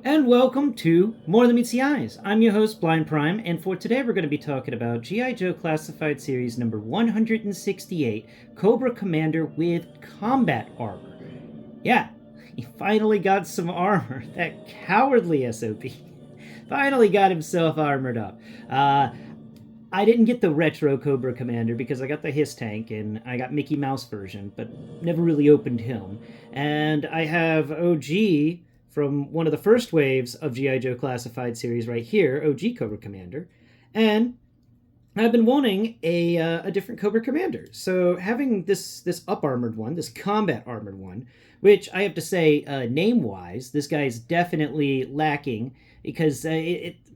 And welcome to More Than Meets the Eyes. I'm your host, Blind Prime, and for today we're going to be talking about G.I. Joe Classified Series number 168, Cobra Commander with Combat Armor. Yeah, he finally got some armor. That cowardly SOB finally got himself armored up. I didn't get the retro Cobra Commander because I got the Hiss tank and I got Mickey Mouse version, but never really opened him. And I have OG from one of the first waves of G.I. Joe Classified series right here, OG Cobra Commander. And I've been wanting a different Cobra Commander. So having this up-armored one, this combat armored one, which I have to say, name-wise, this guy is definitely lacking because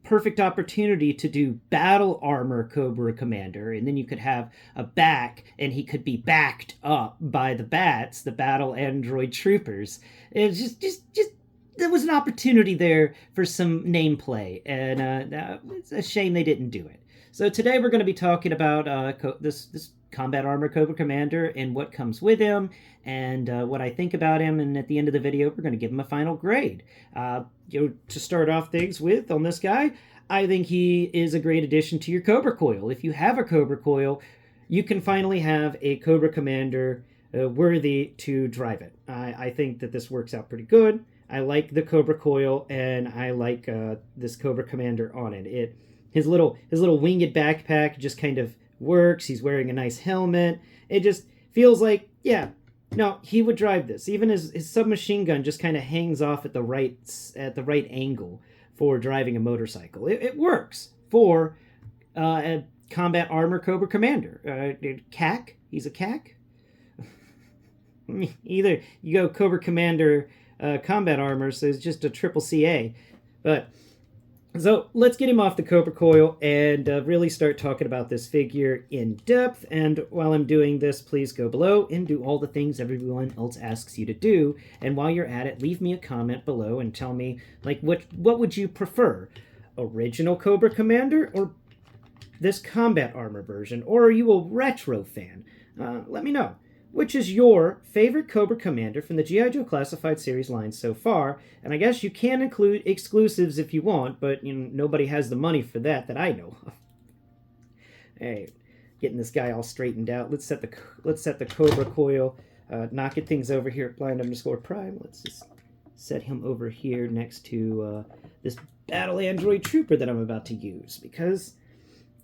perfect opportunity to do battle armor Cobra Commander, and then you could have a back, and he could be backed up by the bats, the battle android troopers. It's just there was an opportunity there for some name play, and it's a shame they didn't do it. So today we're going to be talking about this Combat Armor Cobra Commander and what comes with him, and what I think about him, and at the end of the video we're going to give him a final grade. To start off things with, on this guy, I think he is a great addition to your Cobra Coil. If you have a Cobra Coil, you can finally have a Cobra Commander worthy to drive it. I think that this works out pretty good. I like the Cobra Coil, and I like this Cobra Commander on it. His little winged backpack just kind of works. He's wearing a nice helmet. It just feels like, yeah, no, he would drive this. Even his submachine gun just kind of hangs off at the right angle for driving a motorcycle. It works for a Combat Armor Cobra Commander. CAC? He's a CAC? Either you go Cobra Commander Combat Armor, so it's just a triple CA. But so let's get him off the Cobra Coil and really start talking about this figure in depth. And while I'm doing this, please go below and do all the things everyone else asks you to do. And while you're at it, leave me a comment below and tell me, like, what would you prefer? Original Cobra Commander or this Combat Armor version? Or are you a retro fan? Let me know. Which is your favorite Cobra Commander from the G.I. Joe Classified series line so far? And I guess you can include exclusives if you want, but nobody has the money for that I know of. Hey, getting this guy all straightened out. Let's set the Cobra Coil, knocking things over here at blind_prime. Let's just set him over here next to this battle android trooper that I'm about to use, because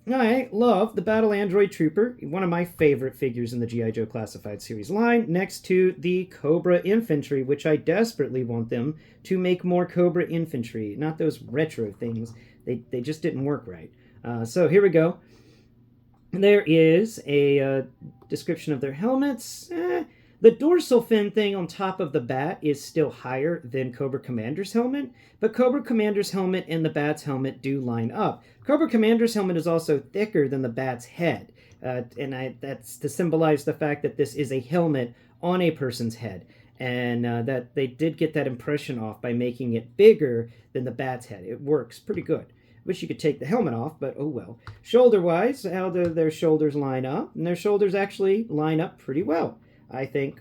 I love the Battle Android Trooper, one of my favorite figures in the G.I. Joe Classified series line, next to the Cobra Infantry, which I desperately want them to make more Cobra Infantry, not those retro things. They just didn't work right. So here we go. There is a description of their helmets. The dorsal fin thing on top of the bat is still higher than Cobra Commander's helmet, but Cobra Commander's helmet and the bat's helmet do line up. Cobra Commander's helmet is also thicker than the bat's head, and that's to symbolize the fact that this is a helmet on a person's head, and that they did get that impression off by making it bigger than the bat's head. It works pretty good. Wish you could take the helmet off, but oh well. Shoulder-wise, how do their shoulders line up? And their shoulders actually line up pretty well. I think,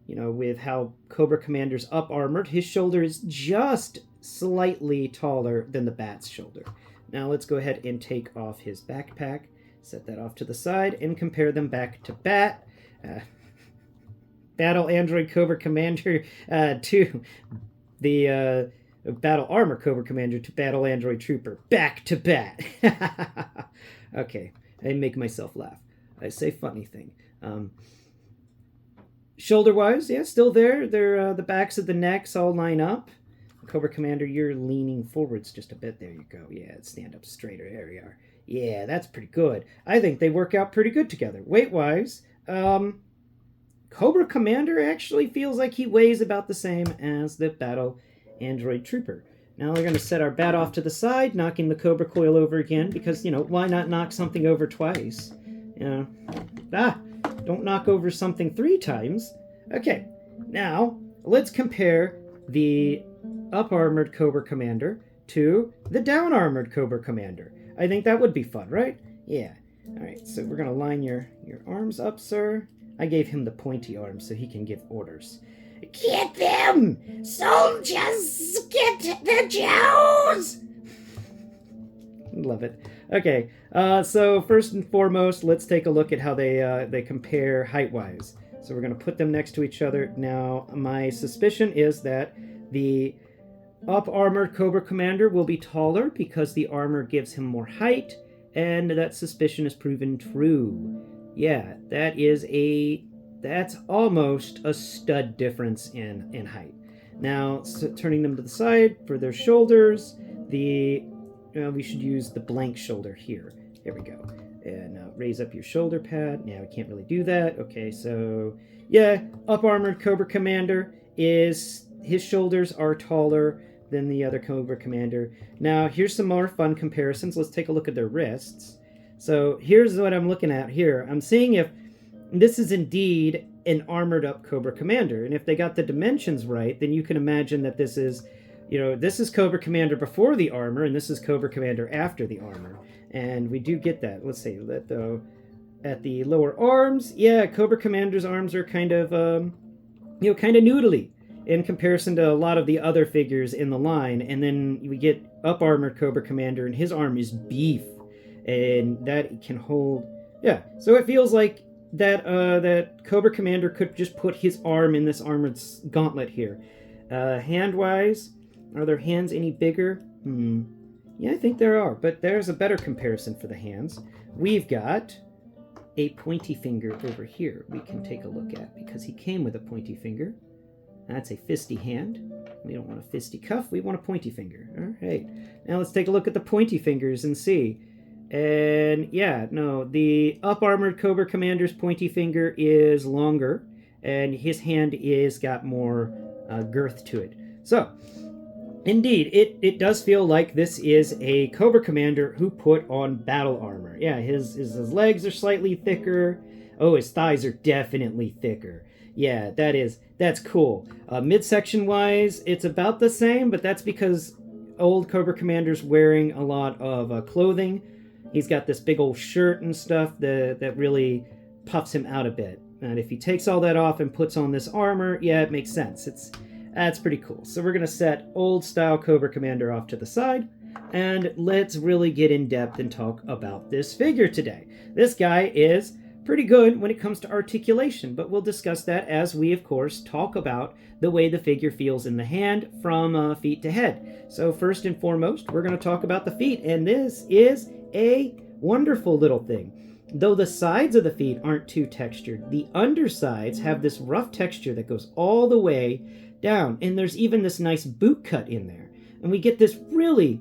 with how Cobra Commander's up-armored, his shoulder is just slightly taller than the bat's shoulder. Now let's go ahead and take off his backpack, set that off to the side, and compare them back to bat. Battle Android Cobra Commander to the Battle Armor Cobra Commander to Battle Android Trooper. Back to bat. Okay, I make myself laugh. I say funny thing. Shoulder-wise, yeah, still there. They're the backs of the necks all line up. Cobra Commander, you're leaning forwards just a bit. There you go. Yeah, stand up straighter. There you are. Yeah, that's pretty good. I think they work out pretty good together. Weight-wise, Cobra Commander actually feels like he weighs about the same as the Battle Android Trooper. Now we're going to set our bat off to the side, knocking the Cobra Coil over again, because, why not knock something over twice? Don't knock over something 3 times. Okay, now let's compare the up-armored Cobra Commander to the down-armored Cobra Commander. I think that would be fun, right? Yeah. All right, so we're going to line your arms up, sir. I gave him the pointy arms so he can give orders. Get them! Soldiers! Get the Joes! Love it. Okay, so first and foremost, let's take a look at how they compare height-wise. So we're going to put them next to each other. Now, my suspicion is that the up-armored Cobra Commander will be taller because the armor gives him more height, and that suspicion is proven true. Yeah, that's almost a stud difference in height. Now, so turning them to the side for their shoulders, we should use the blank shoulder here. There we go. And raise up your shoulder pad. Now, we can't really do that. Okay, so, yeah, up-armored Cobra Commander his shoulders are taller than the other Cobra Commander. Now, here's some more fun comparisons. Let's take a look at their wrists. So, here's what I'm looking at here. I'm seeing if this is indeed an armored-up Cobra Commander. And if they got the dimensions right, then you can imagine that this is Cobra Commander before the armor, and this is Cobra Commander after the armor. And we do get that. Let's see, at the lower arms, yeah, Cobra Commander's arms are kind of noodly in comparison to a lot of the other figures in the line. And then we get up-armored Cobra Commander, and his arm is beef. And that can hold... Yeah, so it feels like that Cobra Commander could just put his arm in this armored gauntlet here. Hand-wise, are their hands any bigger? Yeah, I think there are, but there's a better comparison for the hands. We've got a pointy finger over here we can take a look at, because he came with a pointy finger. That's a fisty hand. We don't want a fisty cuff, we want a pointy finger. All right, now let's take a look at the pointy fingers and see. And yeah, no, the up-armored Cobra Commander's pointy finger is longer, and his hand is got more girth to it. So, indeed, it does feel like this is a Cobra Commander who put on battle armor. Yeah, his legs are slightly thicker. Oh, his thighs are definitely thicker. Yeah, that's cool. Midsection-wise, it's about the same, but that's because old Cobra Commander's wearing a lot of clothing. He's got this big old shirt and stuff that really puffs him out a bit. And if he takes all that off and puts on this armor, yeah, it makes sense. That's pretty cool. So we're going to set old-style Cobra Commander off to the side, and let's really get in depth and talk about this figure today. This guy is pretty good when it comes to articulation, but we'll discuss that as we, of course, talk about the way the figure feels in the hand from feet to head. So first and foremost, we're going to talk about the feet, and this is a wonderful little thing. Though the sides of the feet aren't too textured, the undersides have this rough texture that goes all the way down, and there's even this nice boot cut in there, and we get this really,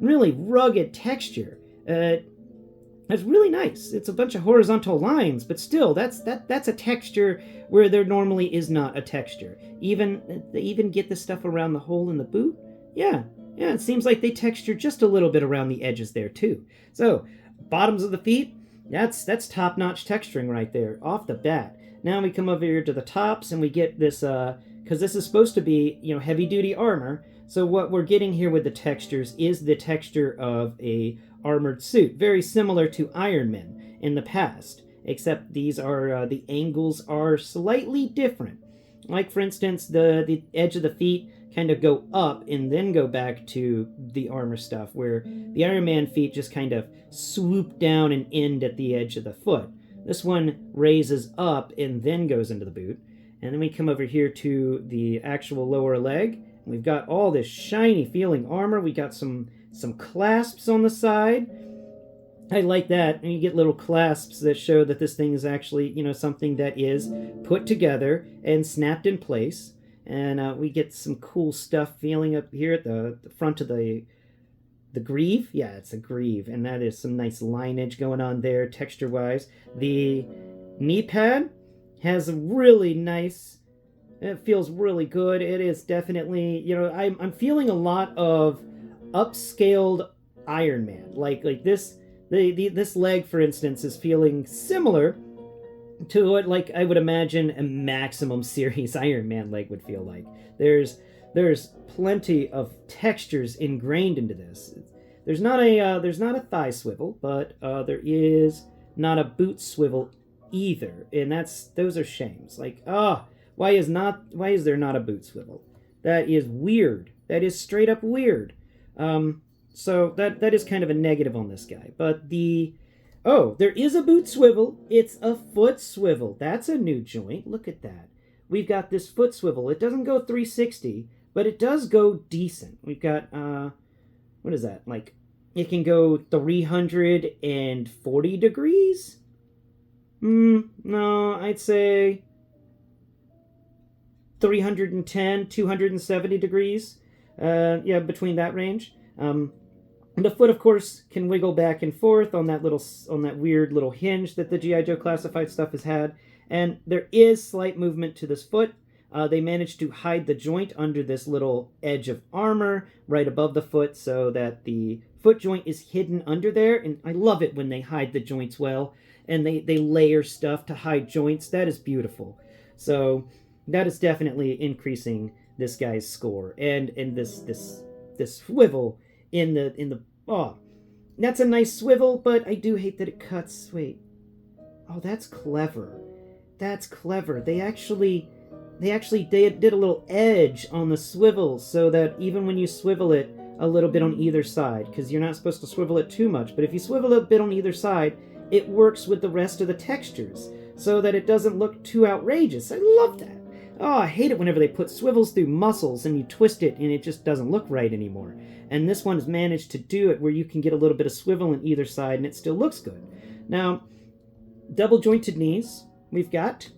really rugged texture. It's really nice. It's a bunch of horizontal lines, but still, that's a texture where there normally is not a texture. They even get the stuff around the hole in the boot. Yeah, it seems like they texture just a little bit around the edges there too. So, bottoms of the feet, that's top-notch texturing right there, off the bat. Now we come over here to the tops, and we get this, because this is supposed to be, heavy-duty armor, so what we're getting here with the textures is the texture of a armored suit, very similar to Iron Man in the past, except these are, the angles are slightly different. Like, for instance, the edge of the feet kind of go up and then go back to the armor stuff, where the Iron Man feet just kind of swoop down and end at the edge of the foot. This one raises up and then goes into the boot. And then we come over here to the actual lower leg. We've got all this shiny feeling armor. We got some clasps on the side. I like that. And you get little clasps that show that this thing is actually, something that is put together and snapped in place. And we get some cool stuff feeling up here at the front of the greave. Yeah, it's a greave. And that is some nice lineage going on there, texture-wise. The knee pad has a really nice... It feels really good. It is definitely... I'm feeling a lot of upscaled Iron Man. Like this... This leg, for instance, is feeling similar to what, like, I would imagine a Maximum Series Iron Man leg would feel like. There's plenty of textures ingrained into this. There's not a thigh swivel, but there is not a boot swivel either, and those are shames. Like, why is there not a boot swivel? That is weird. That is straight up weird. So that is kind of a negative on this guy. But oh, there is a boot swivel. It's a foot swivel. That's a new joint. Look at that. We've got this foot swivel. It doesn't go 360, but it does go decent. We've got, what is that? Like, it can go 340 degrees? No, I'd say 310, 270 degrees. Yeah, between that range. The foot, of course, can wiggle back and forth on that weird little hinge that the G.I. Joe classified stuff has had. And there is slight movement to this foot. They managed to hide the joint under this little edge of armor right above the foot so that the foot joint is hidden under there. And I love it when they hide the joints well and they layer stuff to hide joints. That is beautiful. So that is definitely increasing this guy's score. And this swivel in the that's a nice swivel, but I do hate that it cuts. Wait. Oh, that's clever. That's clever. They actually did a little edge on the swivel so that even when you swivel it a little bit on either side, because you're not supposed to swivel it too much, but if you swivel it a bit on either side, it works with the rest of the textures so that it doesn't look too outrageous. I love that. Oh, I hate it whenever they put swivels through muscles and you twist it and it just doesn't look right anymore. And this one's managed to do it where you can get a little bit of swivel on either side and it still looks good. Now, double jointed knees we've got,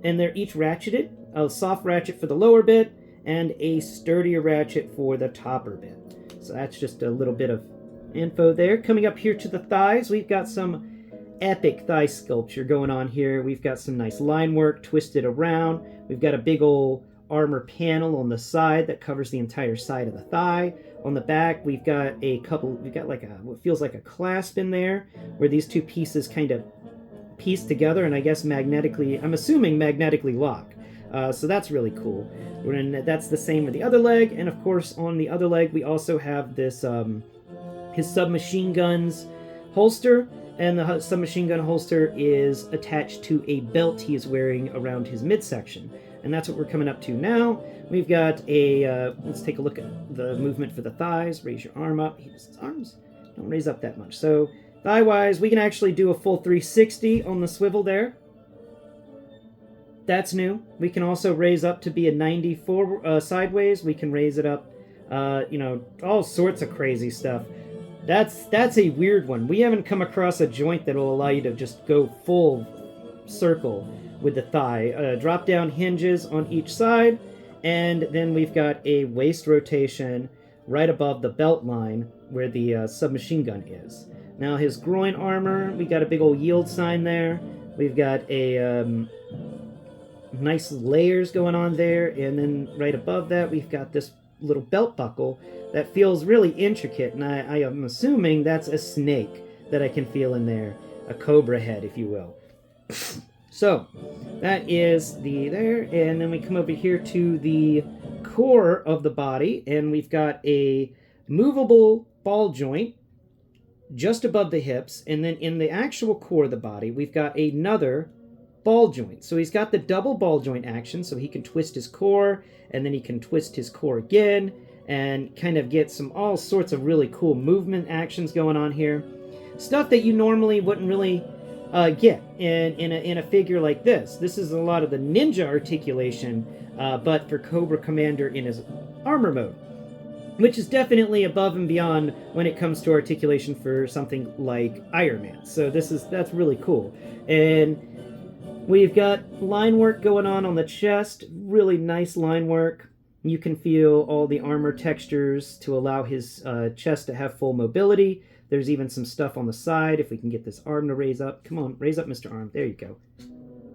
and they're each ratcheted. A soft ratchet for the lower bit and a sturdier ratchet for the topper bit. So that's just a little bit of info there. Coming up here to the thighs, we've got some epic thigh sculpture going on here. We've got some nice line work twisted around. We've got a big old armor panel on the side that covers the entire side of the thigh. On the back, we've got like what feels like a clasp in there where these two pieces kind of piece together and I guess I'm assuming magnetically lock. So that's really cool. That's the same with the other leg. And of course, on the other leg, we also have this, his submachine gun's holster. And the submachine gun holster is attached to a belt he is wearing around his midsection. And that's what we're coming up to now. We've got let's take a look at the movement for the thighs. Raise your arm up. His arms don't raise up that much. So thigh-wise, we can actually do a full 360 on the swivel there. That's new. We can also raise up to be a 94 sideways. We can raise it up, all sorts of crazy stuff. That's a weird one. We haven't come across a joint that will allow you to just go full circle with the thigh. Drop-down hinges on each side, and then we've got a waist rotation right above the belt line where the submachine gun is. Now his groin armor, we got a big old yield sign there. We've got a nice layers going on there, and then right above that we've got this little belt buckle that feels really intricate, and I am assuming that's a snake that I can feel in there, a cobra head, if you will. So that is there, and then we come over here to the core of the body, and we've got a movable ball joint just above the hips, and then in the actual core of the body we've got another ball joint. So he's got the double ball joint action, so he can twist his core, and then he can twist his core again, and kind of get all sorts of really cool movement actions going on here. Stuff that you normally wouldn't really get in a figure like this. This is a lot of the ninja articulation, but for Cobra Commander in his armor mode, which is definitely above and beyond when it comes to articulation for something like Iron Man. So that's really cool. And we've got line work going on the chest, really nice line work. You can feel all the armor textures to allow his chest to have full mobility. There's even some stuff on the side, if we can get this arm to raise up. Come on, raise up, Mr. Arm. There you go.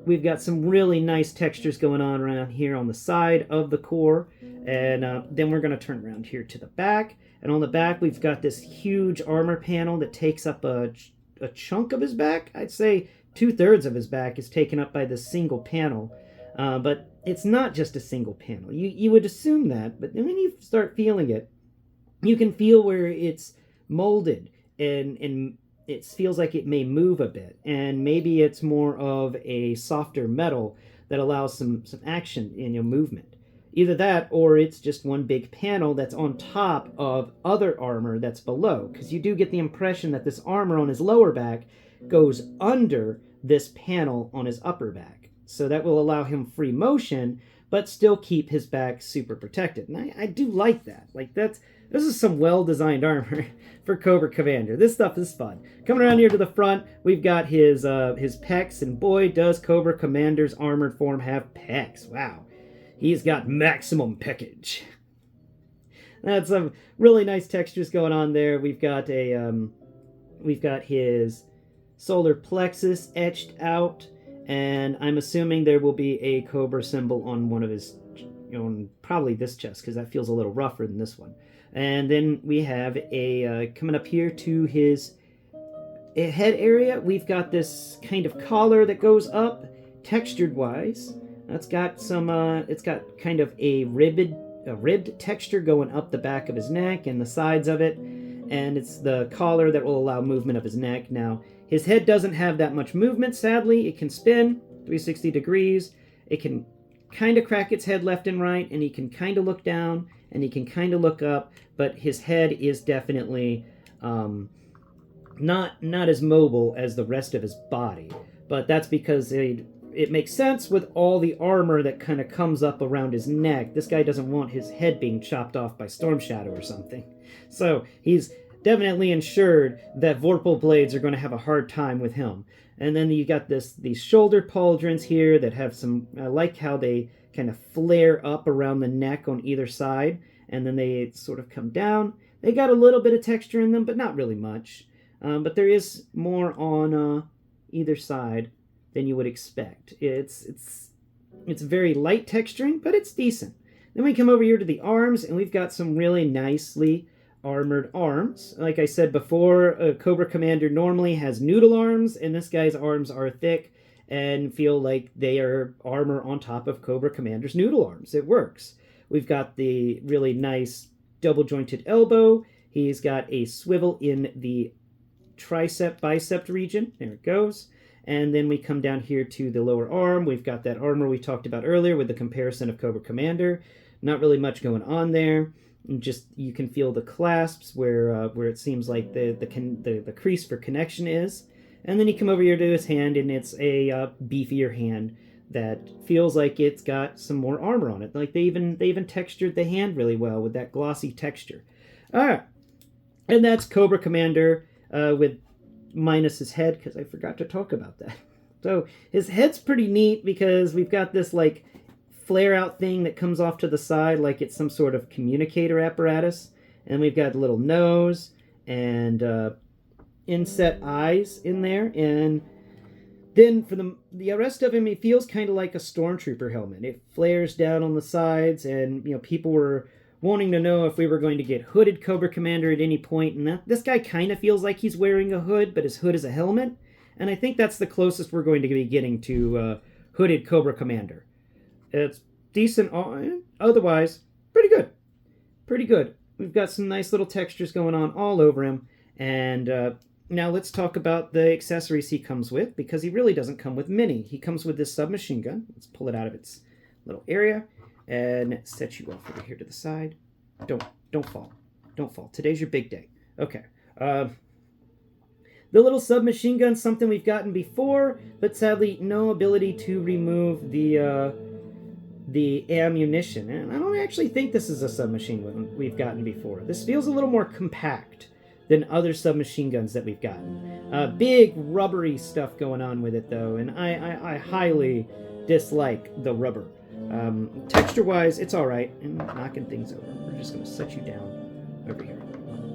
We've got some really nice textures going on around here on the side of the core. And then we're going to turn around here to the back. And on the back, we've got this huge armor panel that takes up a chunk of his back. I'd say 2/3 of his back is taken up by this single panel. But it's not just a single panel. You would assume that, but then when you start feeling it, you can feel where it's molded and it feels like it may move a bit. And maybe it's more of a softer metal that allows some action in your movement. Either that, or it's just one big panel that's on top of other armor that's below, because you do get the impression that this armor on his lower back goes under this panel on his upper back. So that will allow him free motion, but still keep his back super protected. And I do like that. Like, this is some well-designed armor for Cobra Commander. This stuff is fun. Coming around here to the front, we've got his pecs, and boy, does Cobra Commander's armored form have pecs. Wow. He's got maximum peckage. That's some really nice textures going on there. We've got his solar plexus etched out, and I'm assuming there will be a Cobra symbol on one of his, probably this chest, because that feels a little rougher than this one. And then we have coming up here to his head area, we've got this kind of collar that goes up, textured-wise. It's got kind of a ribbed texture going up the back of his neck and the sides of it, and it's the collar that will allow movement of his neck. Now, his head doesn't have that much movement, sadly. It can spin 360 degrees. It can kind of crack its head left and right, and he can kind of look down, and he can kind of look up, but his head is definitely not as mobile as the rest of his body. But that's because it makes sense with all the armor that kind of comes up around his neck. This guy doesn't want his head being chopped off by Storm Shadow or something. So he's definitely ensured that Vorpal blades are going to have a hard time with him. And then you got these shoulder pauldrons here that have some, I like how they kind of flare up around the neck on either side, and then they sort of come down. They got a little bit of texture in them, but not really much. But there is more on either side than you would expect. It's very light texturing, but it's decent. Then we come over here to the arms, and we've got some really nicely armored arms. Like I said before, Cobra Commander normally has noodle arms, and this guy's arms are thick and feel like they are armor on top of Cobra Commander's noodle arms. It works. We've got the really nice double-jointed elbow. He's got a swivel in the bicep region. There it goes. And then we come down here to the lower arm. We've got that armor we talked about earlier with the comparison of Cobra Commander. Not really much going on there. And just you can feel the clasps where it seems like the crease for connection is. And then you come over here to his hand, and it's a beefier hand that feels like it's got some more armor on it. Like they even textured the hand really well with that glossy texture. All right, and that's Cobra Commander with minus his head, because I forgot to talk about that. So his head's pretty neat because we've got this like flare out thing that comes off to the side like it's some sort of communicator apparatus, and we've got a little nose and inset eyes in there, and then for the rest of him, he feels kind of like a stormtrooper helmet. It flares down on the sides, and people were wanting to know if we were going to get hooded Cobra Commander at any point, and this guy kind of feels like he's wearing a hood, but his hood is a helmet, and I think that's the closest we're going to be getting to hooded Cobra Commander. It's decent, otherwise, pretty good. Pretty good. We've got some nice little textures going on all over him, and now let's talk about the accessories he comes with, because he really doesn't come with many. He comes with this submachine gun. Let's pull it out of its little area and set you off over here to the side. Don't fall. Don't fall. Today's your big day. Okay. The little submachine gun's something we've gotten before, but sadly no ability to remove the ammunition. And I don't actually think this is a submachine gun we've gotten before. This feels a little more compact than other submachine guns that we've gotten. Big rubbery stuff going on with it though, and I highly dislike the rubber. Texture-wise, it's alright. And knocking things over. We're just going to set you down over here.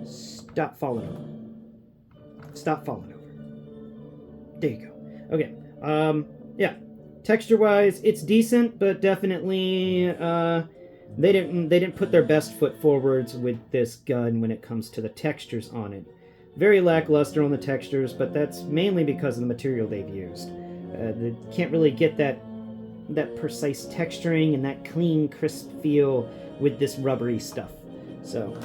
Stop falling over. Stop falling over. There you go. Okay. Yeah. Texture-wise, it's decent, but definitely they didn't put their best foot forwards with this gun when it comes to the textures on it. Very lackluster on the textures, but that's mainly because of the material they've used. They can't really get that precise texturing and that clean, crisp feel with this rubbery stuff. So,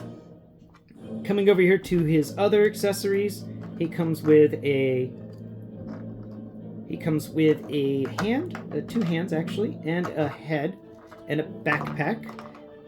coming over here to his other accessories, he comes with a hand, two hands actually, and a head. and a backpack.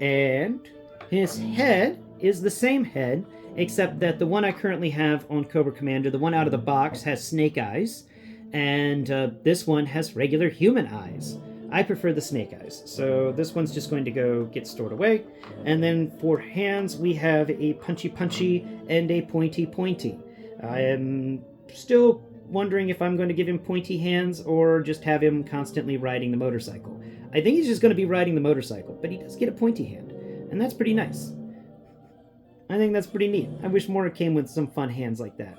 And his head is the same head, except that the one I currently have on Cobra Commander, the one out of the box, has snake eyes, and this one has regular human eyes. I prefer the snake eyes, so this one's just going to go get stored away. And then for hands, we have a punchy and a pointy. I am still wondering if I'm going to give him pointy hands or just have him constantly riding the motorcycle. I think he's just going to be riding the motorcycle, but he does get a pointy hand, and that's pretty nice. I think that's pretty neat. I wish more came with some fun hands like that.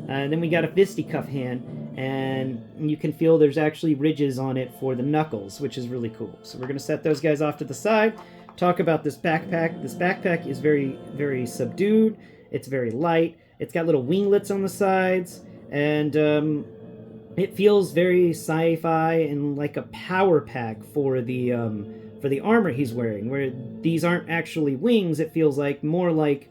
Then we got a fisticuff hand, and you can feel there's actually ridges on it for the knuckles, which is really cool. So we're going to set those guys off to the side, talk about this backpack. This backpack is very, very subdued. It's very light. It's got little winglets on the sides, and it feels very sci-fi and like a power pack for the armor he's wearing, where these aren't actually wings. It feels like more like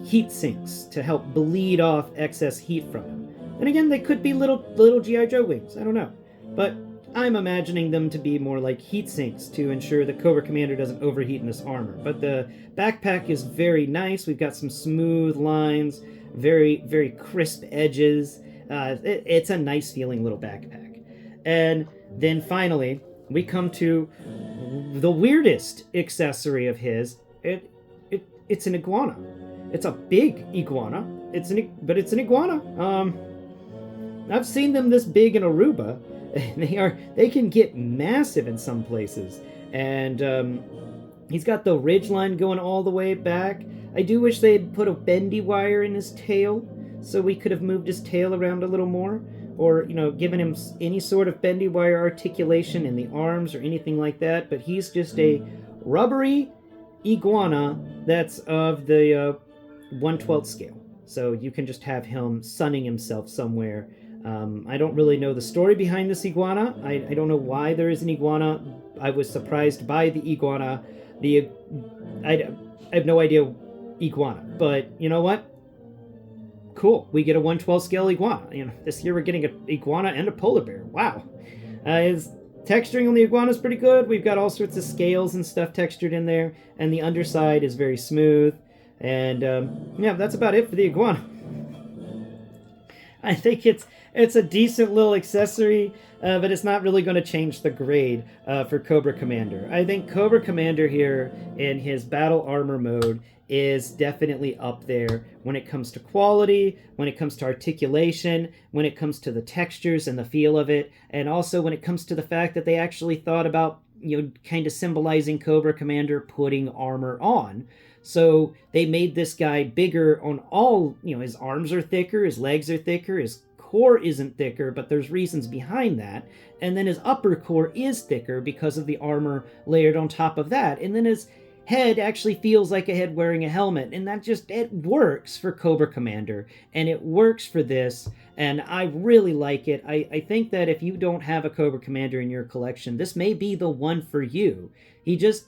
heat sinks to help bleed off excess heat from him. And again, they could be little G.I. Joe wings. I don't know. But I'm imagining them to be more like heat sinks to ensure that Cobra Commander doesn't overheat in this armor. But the backpack is very nice. We've got some smooth lines, very, very crisp edges. It's a nice feeling little backpack. And then finally, we come to the weirdest accessory of his. It's an iguana. It's a big iguana. But it's an iguana. I've seen them this big in Aruba. They can get massive in some places. And he's got the ridge line going all the way back. I do wish they'd put a bendy wire in his tail so we could have moved his tail around a little more, or given him any sort of bendy wire articulation in the arms or anything like that. But he's just a rubbery iguana that's of the 1/12 scale. So you can just have him sunning himself somewhere. I don't really know the story behind this iguana. I don't know why there is an iguana. I was surprised by the iguana. I have no idea iguana, but you know what? Cool. We get a 1/12 scale iguana. This year we're getting an iguana and a polar bear. Wow. His texturing on the iguana is pretty good. We've got all sorts of scales and stuff textured in there, and the underside is very smooth. And yeah, that's about it for the iguana. I think it's a decent little accessory, but it's not really going to change the grade for Cobra Commander. I think Cobra Commander here in his battle armor mode is definitely up there when it comes to quality, when it comes to articulation, when it comes to the textures and the feel of it, and also when it comes to the fact that they actually thought about, kind of symbolizing Cobra Commander putting armor on. So they made this guy bigger on all, his arms are thicker, his legs are thicker, his core isn't thicker, but there's reasons behind that. And then his upper core is thicker because of the armor layered on top of that. And then his head actually feels like a head wearing a helmet. And it works for Cobra Commander. And it works for this. And I really like it. I think that if you don't have a Cobra Commander in your collection, this may be the one for you. He just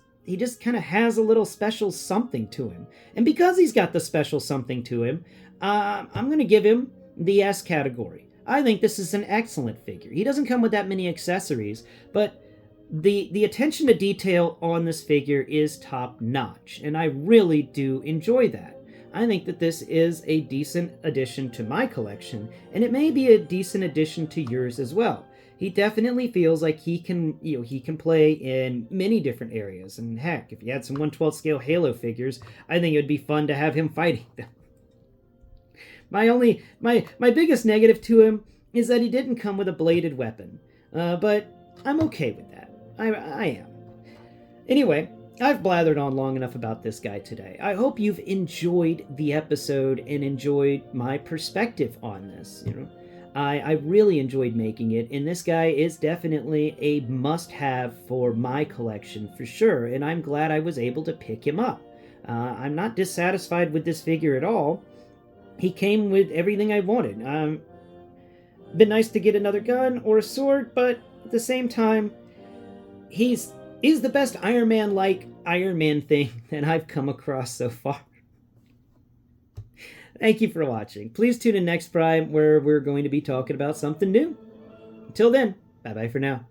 kind of has a little special something to him. And because he's got the special something to him, I'm going to give him the S category. I think this is an excellent figure. He doesn't come with that many accessories, but the attention to detail on this figure is top notch, and I really do enjoy that. I think that this is a decent addition to my collection, and it may be a decent addition to yours as well. He definitely feels like he can play in many different areas, and heck, if you had some 1/12 scale Halo figures, I think it would be fun to have him fighting them. My biggest negative to him is that he didn't come with a bladed weapon, but I'm okay with that. I am. Anyway, I've blathered on long enough about this guy today. I hope you've enjoyed the episode and enjoyed my perspective on this. I really enjoyed making it, and this guy is definitely a must-have for my collection for sure, and I'm glad I was able to pick him up. I'm not dissatisfied with this figure at all. He came with everything I wanted. Been nice to get another gun or a sword, but at the same time, he's the best Iron Man-like Iron Man thing that I've come across so far. Thank you for watching. Please tune in next Prime, where we're going to be talking about something new. Until then, bye-bye for now.